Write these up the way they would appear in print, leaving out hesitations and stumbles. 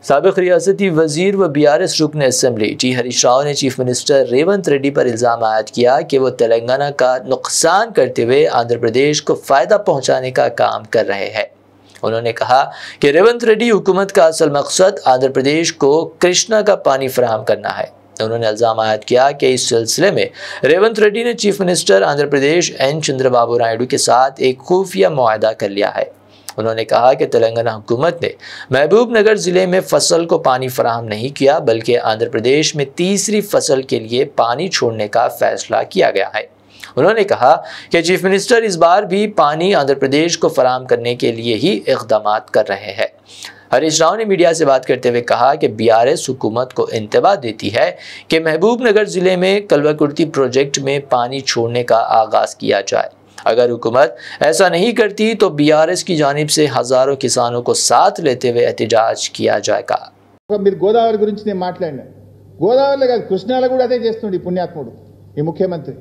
साबिक रियासती वजीर व BRS रुकन असम्बली टी हरीश राव ने चीफ मिनिस्टर रेवंत रेड्डी पर इल्ज़ाम आयद किया कि वो तेलंगाना का नुकसान करते हुए आंध्र प्रदेश को फ़ायदा पहुँचाने का काम कर रहे हैं। उन्होंने कहा कि रेवंत रेड्डी हुकूमत का असल मकसद आंध्र प्रदेश को कृष्णा का पानी फराहम करना है। उन्होंने इल्ज़ाम आयद किया कि इस सिलसिले में रेवंत रेड्डी ने chief minister Andhra Pradesh N Chandrababu Naidu के साथ एक खुफिया मुआहदा कर लिया है। उन्होंने कहा कि तेलंगाना हुकूमत ने महबूब नगर ज़िले में फसल को पानी फराहम नहीं किया, बल्कि आंध्र प्रदेश में तीसरी फसल के लिए पानी छोड़ने का फैसला किया गया है। उन्होंने कहा कि चीफ मिनिस्टर इस बार भी पानी आंध्र प्रदेश को फराहम करने के लिए ही इक़दाम कर रहे हैं। हरीश राव ने मीडिया से बात करते हुए कहा कि BRS हुकूमत को इंतबा देती है कि महबूब नगर ज़िले में कल्वाकुर्ती प्रोजेक्ट में पानी छोड़ने का आगाज़ किया जाए। अगर हुकूमत ऐसा नहीं करती तो BRS की जानिब से हज़ारों किसानों को साथ लेते हुए एहतजाज किया जाएगा। गोदावरी गुरिंచి నేను మాట్లాడినా గోదావరిలో కాదు కృష్ణాలో కూడా అదే చేస్తుంది ఈ పుణ్యాత్ముడు ఈ ముఖ్యమంత్రి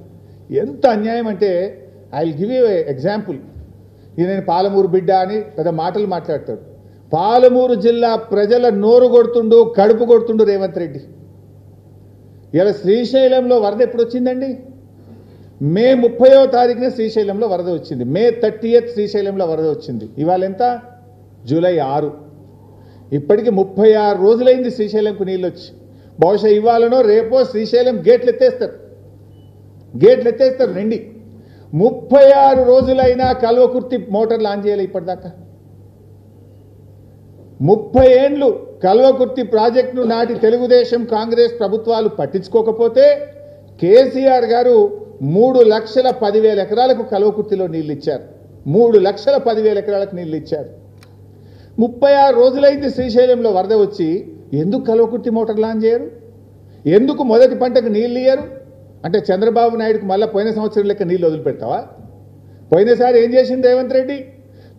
ఎంత అన్యాయం అంటే I will give you example నేను పాలమూరు బిడ్డ అని పెద్ద మాటలు మాట్లాడతాడు పాలమూరు జిల్లా ప్రజల నోరు కొడుతుండు కడుపు కొడుతుండు రేవంత్ రెడ్డి ఇలా శ్రీశైలంలో వరద ఎప్పుడు వచ్చిందండి మే 30వ తారీఖున శ్రీశైలంలో వరద వచ్చింది మే 30th శ్రీశైలంలో వరద వచ్చింది ఇవాళ ఎంత జూలై 6 ఇప్పటికి 36 రోజులైంది శ్రీశైలంకు నీళ్ళు వచ్చి బహుశా ఇవాళనో రేపో శ్రీశైలం గేట్లు ఎత్తేస్తారు నిండి 36 రోజులైనా కల్వకుర్తి మోటార్లు ఆన్ చేయాలి ఇప్పటిదాకా 30 ఏండ్లు కల్వకుర్తి ప్రాజెక్టును నాటి తెలుగుదేశం కాంగ్రెస్ ప్రభుత్వాలు పట్టించుకోకపోతే కేసీఆర్ గారు 3,10,000 ఎకరాలకు కల్వకుర్తిలో నీళ్లు ఇచ్చారు 3,10,000 ఎకరాలకు నీళ్లు ఇచ్చారు 36 రోజులైంది శ్రీశైలంలో వరద వచ్చి ఎందుకు కల్వకుర్తి మోటార్లు ఆన్ చేయరు ఎందుకు మొదటి పంటకు నీళ్లు ఇయ్యరు అంటే చంద్రబాబు నాయుడుకు మళ్ళీ పోయిన సంవత్సరం లెక్క నీళ్లు వదిలిపెడతావా పోయినసారి ఏం చేసింది రేవంత్ రెడ్డి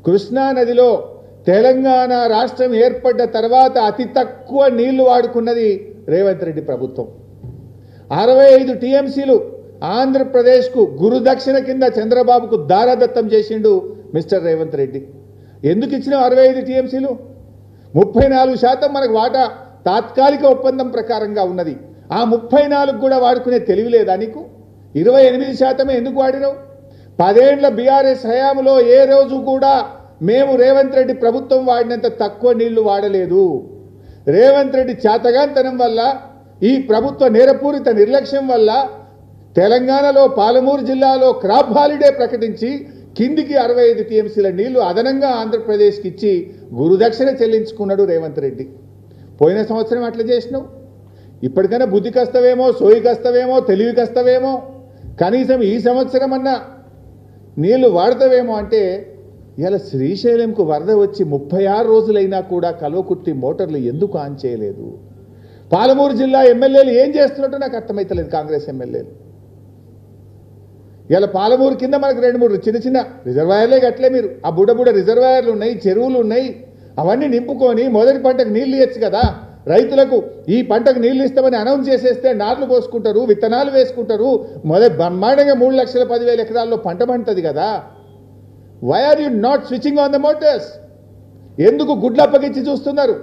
కృష్ణా నదిలో తెలంగాణ రాష్ట్రం ఏర్పడ్డ తర్వాత అతి తక్కువ నీళ్లు వాడుకున్నది రేవంత్ రెడ్డి ప్రభుత్వం 65 TMCలు ఆంధ్రప్రదేశ్కు గురుదక్షిణ కింద చంద్రబాబుకు దారాదత్తం చేసిండు మిస్టర్ రేవంత్ రెడ్డి ఎందుకు ఇచ్చిన 65 TMCలు 34% మనకు వాటా తాత్కాలిక ఒప్పందం ప్రకారంగా ఉన్నది ఆ 34 కూడా వాడుకునే తెలివి లేదా నీకు 28% ఎందుకు వాడినావు 10 ఏళ్ల BRS హయాంలో ఏ రోజు కూడా మేము రేవంత్ రెడ్డి ప్రభుత్వం వాడినంత తక్కువ నీళ్లు వాడలేదు రేవంత్ రెడ్డి చాతగాంతనం వల్ల ఈ ప్రభుత్వ నేరపూరిత నిర్లక్ష్యం వల్ల తెలంగాణలో పాలమూరు జిల్లాలో క్రాప్ హాలిడే ప్రకటించి కిందికి 65 TMCల నీళ్లు అదనంగా ఆంధ్రప్రదేశ్కి ఇచ్చి గురుదక్షిణ చెల్లించుకున్నాడు రేవంత్ రెడ్డి పోయిన సంవత్సరం అట్లా చేసినావు ఇప్పటికైనా బుద్ధి కస్తవేమో సోయి కస్తవేమో తెలివి కస్తవేమో కనీసం ఈ సంవత్సరం అన్నా నీళ్లు వాడతావేమో అంటే ఇలా శ్రీశైలంకు వరద వచ్చి 36 రోజులైనా కూడా కల్వకుర్తి మోటార్లు ఎందుకు ఆన్ చేయలేదు పాలమూరు జిల్లా ఎమ్మెల్యేలు ఏం చేస్తున్నట్టు నాకు అర్థమైతలేదు కాంగ్రెస్ ఎమ్మెల్యేలు ఇలా పాలమూరు కింద మనకు 2-3 చిన్న రిజర్వాయర్లే కట్టలే మీరు ఆ బుడ్డ రిజర్వాయర్లు ఉన్నాయి చెరువులు ఉన్నాయి అవన్నీ నింపుకొని మొదటి పంటకు నీళ్లు ఇవ్వచ్చు కదా రైతులకు ఈ పంటకు నీళ్లు ఇస్తామని అనౌన్స్ చేసేస్తే నార్లు పోసుకుంటారు విత్తనాలు వేసుకుంటారు మొదటి బ్రహ్మాండంగా 3,10,000 ఎకరాల్లో పంట పండుతుంది కదా why are you not switching on the motors ఎందుకు గుడ్లు అప్పగించి చూస్తున్నారు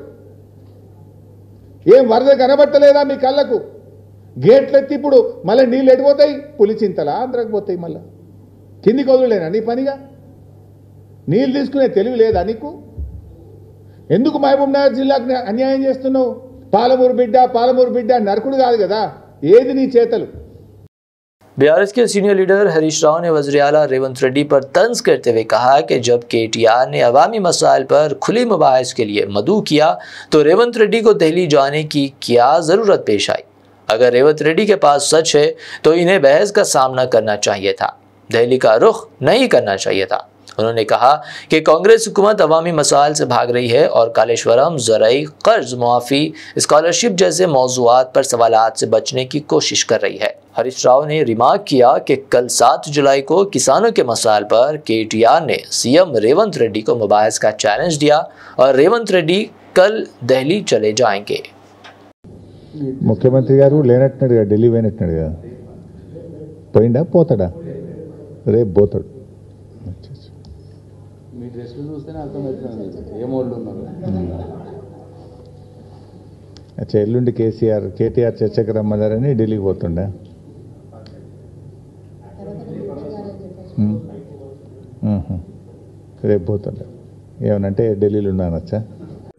ఏం వరద కనబట్టలేదా మీ కళ్ళకు గేట్లు ఎత్తి ఇప్పుడు మళ్ళీ నీళ్ళు ఎడిపోతాయి పులిచింతలా ఆంధ్రాకి పోతాయి మళ్ళీ కిందికి వదులేనా నీ పనిగా నీళ్ళు తీసుకునే తెలివి లేదా నీకు ఎందుకు మహబూబ్ నగర్ జిల్లాకు అన్యాయం చేస్తున్నావు పాలమూరు బిడ్డ నరకుడు కాదు కదా ఏది నీ చేతలు BRS के सीनियर लीडर हरीश राव ने वज़ीर आला रेवंत रेड्डी पर तंज करते हुए कहा कि जब KTR ने अवामी मसाइल पर खुली मुबाहिस के लिए मदऊ किया तो रेवंत रेड्डी को दिल्ली जाने की क्या ज़रूरत पेश आई। अगर रेवंत रेड्डी के पास सच है तो इन्हें बहस का सामना करना चाहिए था, दिल्ली का रुख नहीं करना चाहिए था। उन्होंने कहा कि कांग्रेस हुकूमत अवामी मसाइल से भाग रही है और कालेश्वरम, ज़राई, कर्ज मुआफ़ी, स्कॉलरशिप जैसे मौज़ूआत पर सवालात से बचने की कोशिश कर रही है। हरीश राव ने रिमार्क किया कि कल 7 जुलाई को किसानों के मसाइल पर KTR ने CM रेवंत रेड्डी को मुबाहिस का चैलेंज दिया और रेवंत रेड्डी कल दिल्ली चले जाएंगे। मुख्यमंत्री गारू लेनట్టుగా ఢిల్లీ పోయినట్టుగా పోయిండా పోతాడా రేపు పోతాడు మీ డ్రెస్లు చూస్తేనే అర్థమవుతుంది ఏ మోడ్లో ఉన్నారు అచ్చా ఎల్లుండి కేటీఆర్ చర్చకు రమ్మన్నారని ఢిల్లీకి పోతుండే. రేపు పోతుండే ఏమనంటే ఢిల్లీలో ఉన్నానచ్చా.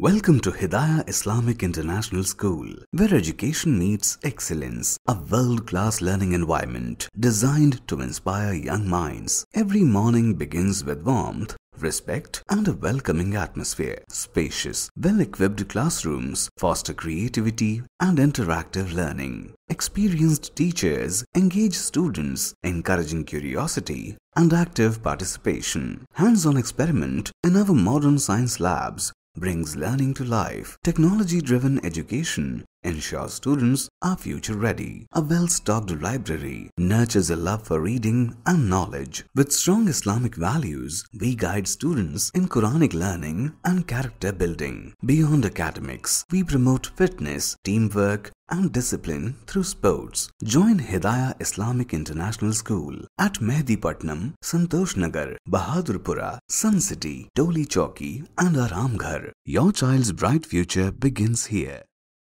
Welcome to Hidayah Islamic International School, where education meets excellence, a world-class learning environment designed to inspire young minds. Every morning begins with warmth, respect, and a welcoming atmosphere. Spacious, well-equipped classrooms foster creativity and interactive learning. Experienced teachers engage students, encouraging curiosity and active participation. Hands-on experiment in our modern science labs brings learning to life. Technology-driven education ensures students are future-ready. A well-stocked library nurtures a love for reading and knowledge. With strong Islamic values, we guide students in Quranic learning and character building. Beyond academics, we promote fitness, teamwork, and discipline through sports. Join Hidayah Islamic International School at Mehdipatnam, Santosh Nagar, Bahadurpura, Sun City, Toli Chowki, and Aramghar. Your child's bright future begins here.